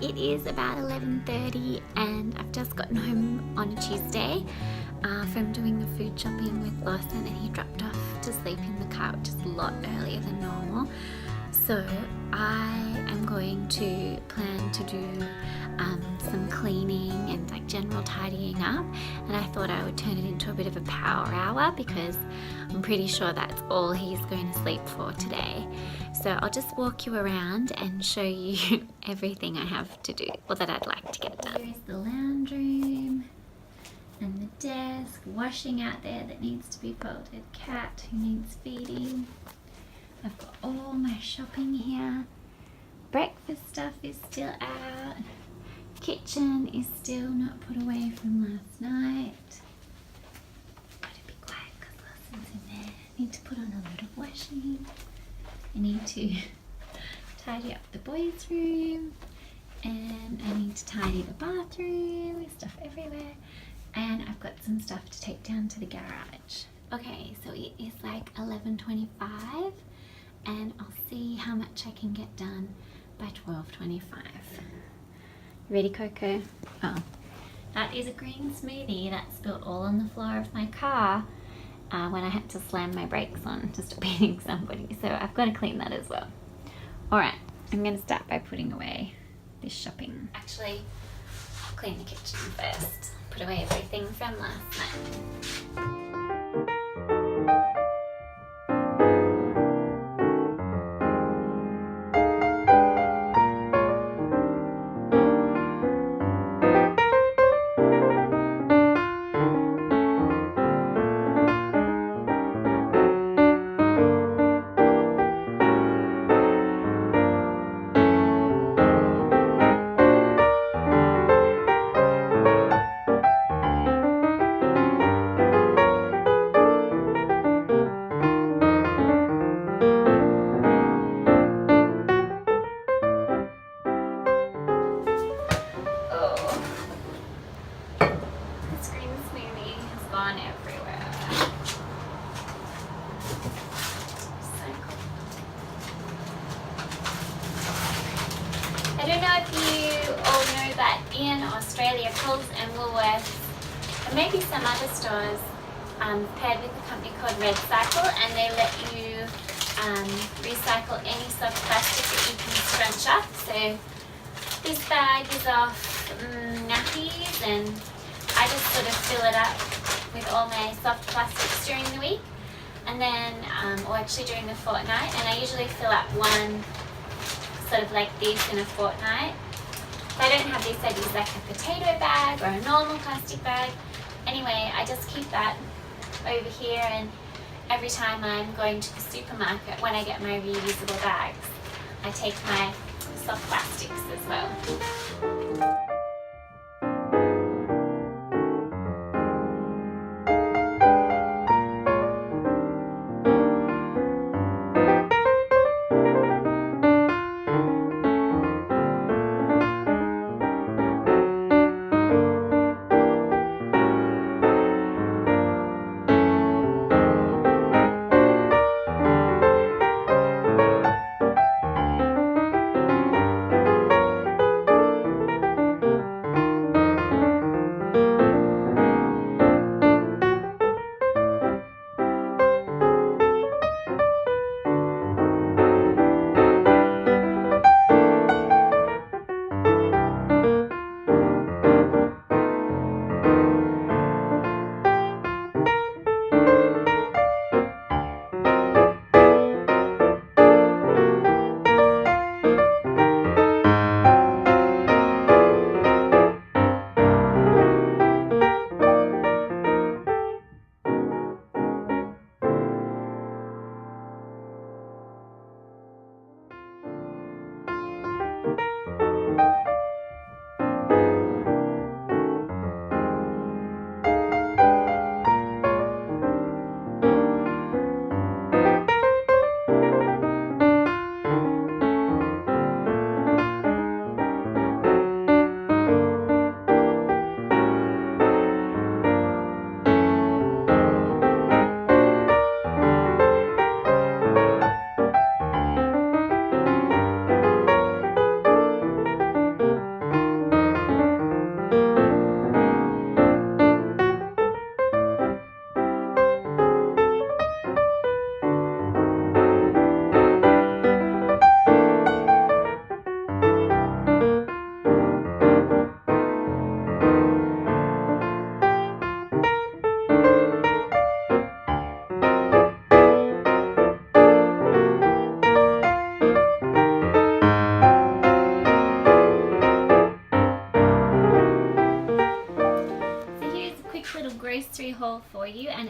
It is about 11:30 and I've just gotten home on a Tuesday from doing the food shopping with Lawson, and he dropped off to sleep in the car, which is a lot earlier than normal. So I am going to plan to do some cleaning and like general tidying up, and I thought I would turn it into a bit of a power hour because I'm pretty sure that's all he's going to sleep for today. So I'll just walk you around and show you everything I have to do, or that I'd like to get done. Here's the lounge room and the desk, washing out there that needs to be folded, cat who needs feeding. I've got all my shopping here. Breakfast stuff is still out. Kitchen is still not put away from last night. Gotta be quiet because Lawson's in there. Need to put on a load of washing. I need to tidy up the boys' room, and I need to tidy the bathroom with stuff everywhere, and I've got some stuff to take down to the garage. Okay, so it is like 11:25 and I'll see how much I can get done by 12:25. Ready, Coco? Oh, that is a green smoothie that spilled all on the floor of my car when I had to slam my brakes on to stop hitting somebody. So I've got to clean that as well. Alright, I'm going to start by putting away this shopping. Actually, I'll clean the kitchen first. Put away everything from last night. I don't know if you all know that in Australia, Coles and Woolworths, and maybe some other stores, paired with a company called Recycle, and they let you recycle any soft plastic that you can scrunch up. So this bag is off nappies, and I just sort of fill it up with all my soft plastics during the week, and then, or actually during the fortnight, and I usually fill up one sort of like this in a fortnight. If I don't have this, I use like a potato bag or a normal plastic bag. Anyway, I just keep that over here, and every time I'm going to the supermarket, when I get my reusable bags, I take my soft plastics as well.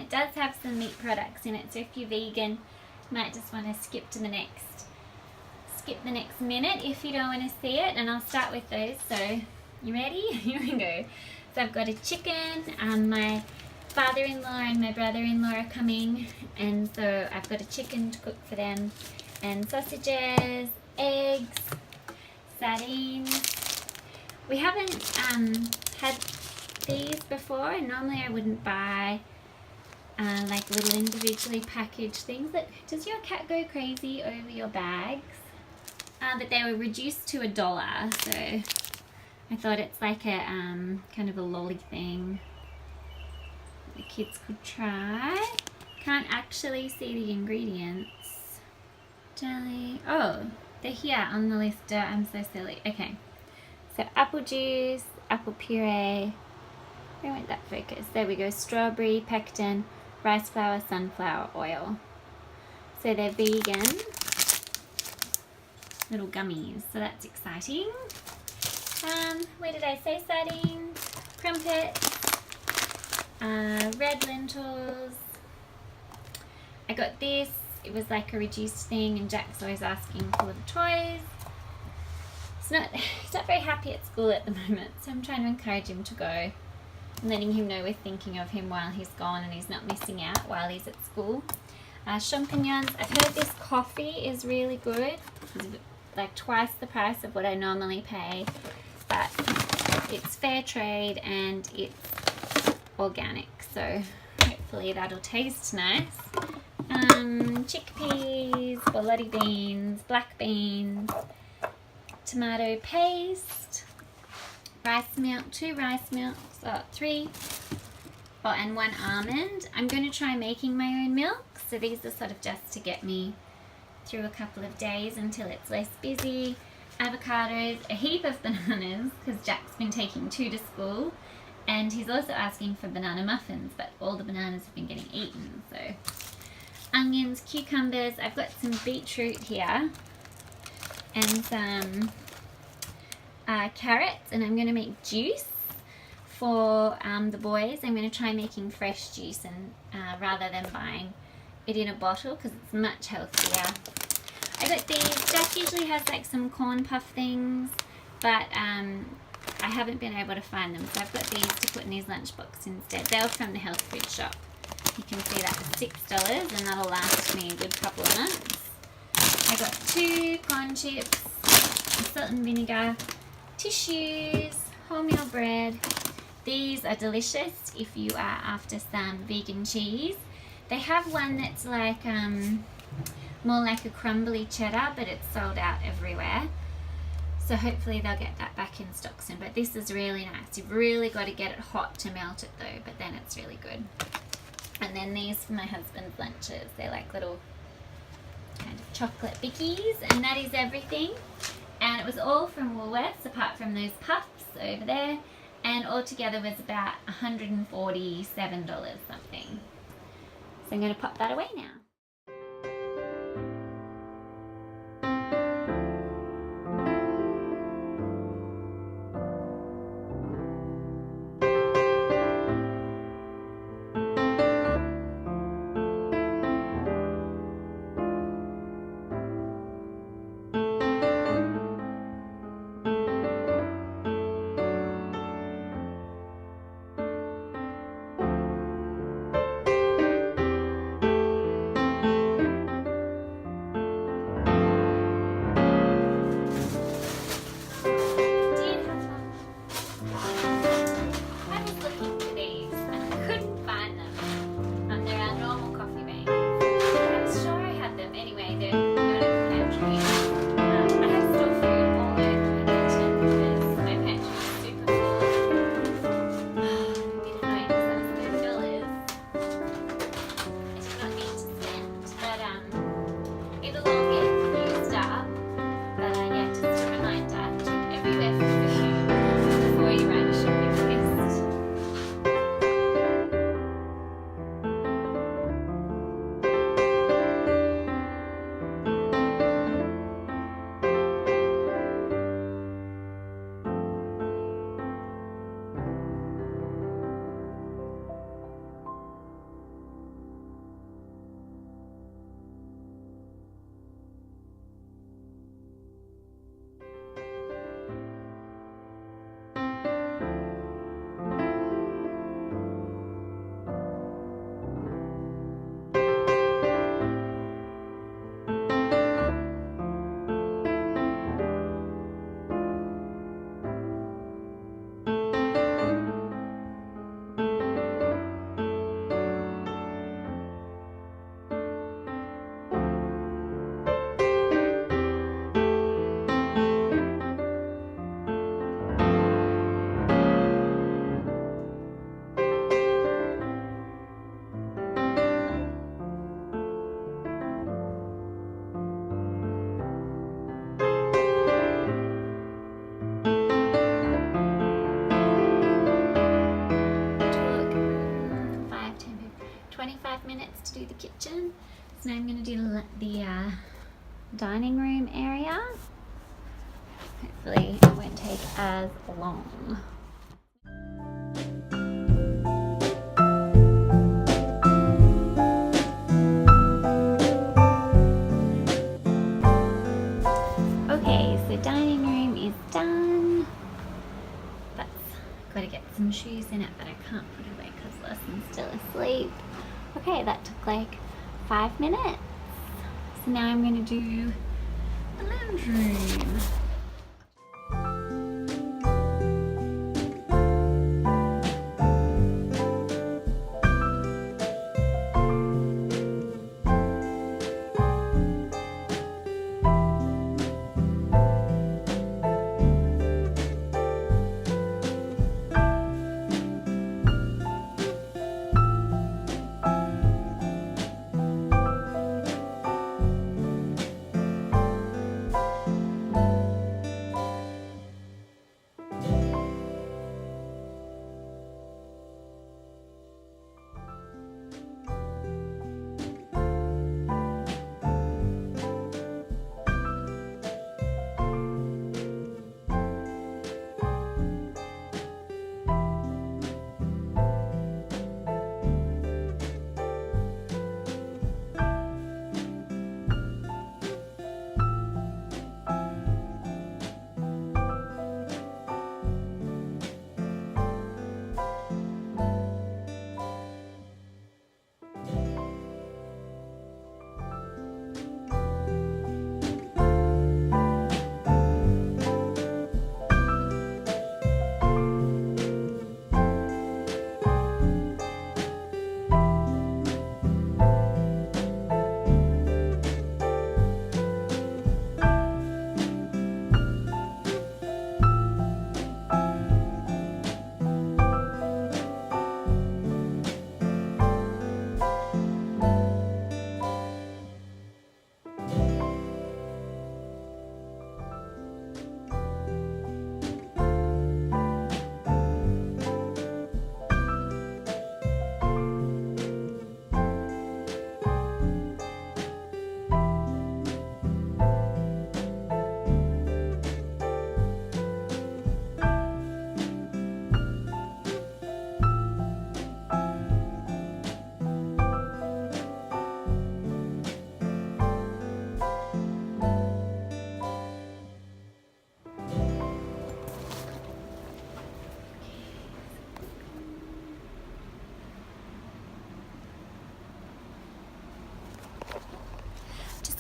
it does have some meat products in it, so if you're vegan, you might just want to skip the next minute if you don't want to see it. And I'll start with those. So you ready? Here we go. So I've got a chicken, my father-in-law and my brother-in-law are coming, and so I've got a chicken to cook for them, and sausages, eggs, sardines. We haven't had these before, and normally I wouldn't buy like little individually packaged things. But does your cat go crazy over your bags? But they were reduced to $1, so I thought it's like a kind of a lolly thing the kids could try. Can't actually see the ingredients. Jelly. Oh, they're here on the list. I'm so silly. Okay. So apple juice, apple puree. Where went that focus? There we go. Strawberry, pectin, rice flour, sunflower oil. So they're vegan. Little gummies. So that's exciting. Where did I say sardines? Crumpets. Red lentils. I got this. It was like a reduced thing, and Jack's always asking for the toys. He's not very happy at school at the moment, so I'm trying to encourage him to go. I'm letting him know we're thinking of him while he's gone and he's not missing out while he's at school. Champignons. I've heard this coffee is really good. It's like twice the price of what I normally pay, but it's fair trade and it's organic, so hopefully that'll taste nice. Chickpeas, borlotti beans, black beans, tomato paste, rice milk, 2 rice milks, 3, and 1 almond. I'm going to try making my own milk, so these are sort of just to get me through a couple of days until it's less busy. Avocados, a heap of bananas, because Jack's been taking 2 to school, and he's also asking for banana muffins, but all the bananas have been getting eaten. So onions, cucumbers. I've got some beetroot here and some carrots, and I'm going to make juice for the boys. I'm going to try making fresh juice and rather than buying it in a bottle, because it's much healthier. I got these. Jack usually has like some corn puff things, but I haven't been able to find them, so I've got these to put in his lunchbox instead. They were from the health food shop. You can see that for $6, and that'll last me a good couple of months. I got 2 corn chips, salt and vinegar, tissues, wholemeal bread. These are delicious if you are after some vegan cheese. They have one that's like more like a crumbly cheddar, but it's sold out everywhere. So hopefully they'll get that back in stock soon. But this is really nice. You've really got to get it hot to melt it though, but then it's really good. And then these for my husband's lunches. They're like little kind of chocolate bickies, and that is everything. And it was all from Woolworths apart from those puffs over there, and altogether was about $147 something. So I'm going to pop that away now. So now I'm going to do the dining room area. Hopefully it won't take as long. Okay, so dining room is done. That's got to get some shoes in it, but I can't put away because Lawson's still asleep. Okay, that took like 5 minutes. So now I'm going to do the lounge room.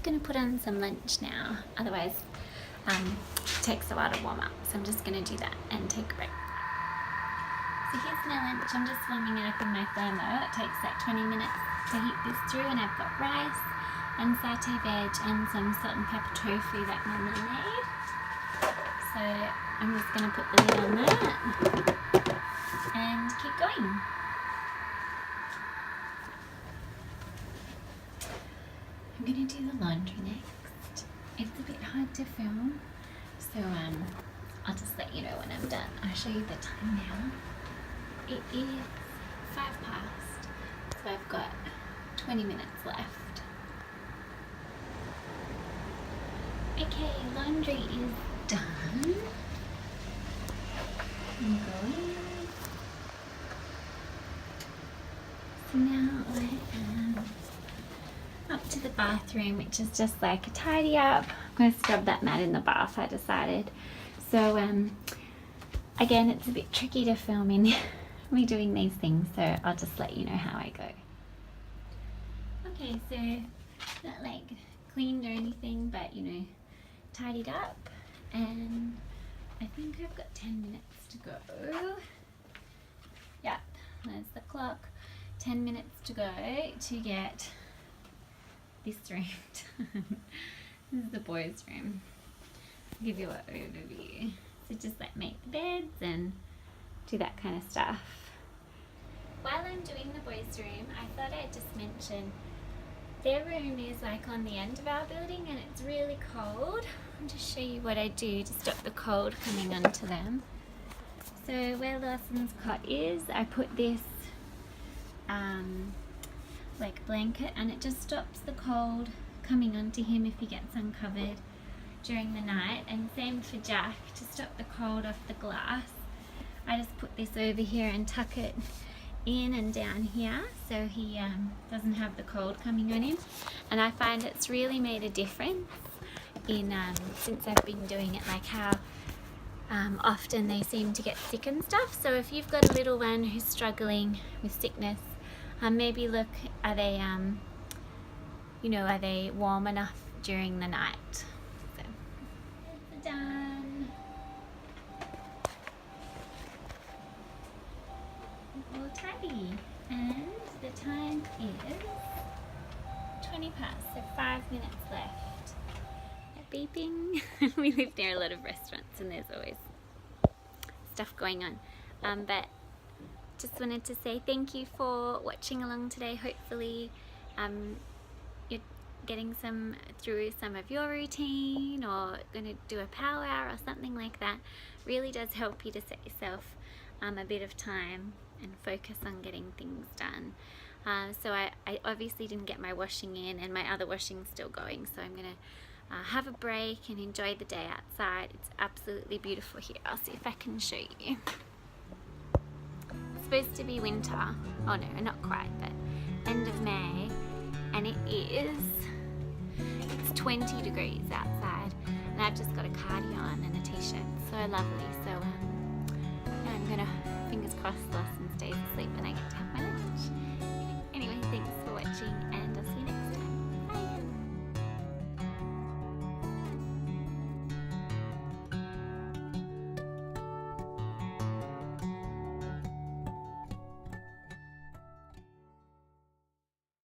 Going to put on some lunch now, otherwise it takes a while to warm up, so I'm just going to do that and take a break. So here's my lunch. I'm just warming it up in my thermo. It takes like 20 minutes to heat this through, and I've got rice and satay veg and some salt and pepper tofu that my mum made. So I'm just going to put the lid on that and keep going. I'm going to do the laundry next. It's a bit hard to film, so I'll just let you know when I'm done. I'll show you the time now. It is 5 past, so I've got 20 minutes left. Okay, laundry is done. I'm going. So now I am up to the bathroom, which is just like a tidy up. I'm going to scrub that mat in the bath, I decided. So again, it's a bit tricky to film in me doing these things, so I'll just let you know how I go. Okay, so not like cleaned or anything, but you know, tidied up, and I think I've got 10 minutes to go. Yeah, there's the clock. 10 minutes to go to get this room done. This is the boys' room. I'll give you an overview. So just like make the beds and do that kind of stuff. While I'm doing the boys' room, I thought I'd just mention their room is like on the end of our building and it's really cold. I'll just show you what I do to stop the cold coming onto them. So where Lawson's cot is, I put this like blanket, and it just stops the cold coming onto him if he gets uncovered during the night. And same for Jack, to stop the cold off the glass. I just put this over here and tuck it in and down here so he doesn't have the cold coming on him. And I find it's really made a difference in since I've been doing it, like how often they seem to get sick and stuff. So if you've got a little one who's struggling with sickness, maybe look, are they you know, are they warm enough during the night? So it's done. All tidy, and the time is 20 past, so 5 minutes left. They're beeping. We live near a lot of restaurants and there's always stuff going on, but just wanted to say thank you for watching along today. Hopefully you're getting through some of your routine, or going to do a power hour or something like that. Really does help you to set yourself a bit of time and focus on getting things done. So I obviously didn't get my washing in, and my other washing's still going, so I'm gonna have a break and enjoy the day outside. It's absolutely beautiful here. I'll see if I can show you. It's supposed to be winter. Oh no, not quite, but end of May, and it's 20 degrees outside, and I've just got a cardigan and a t-shirt. So lovely. So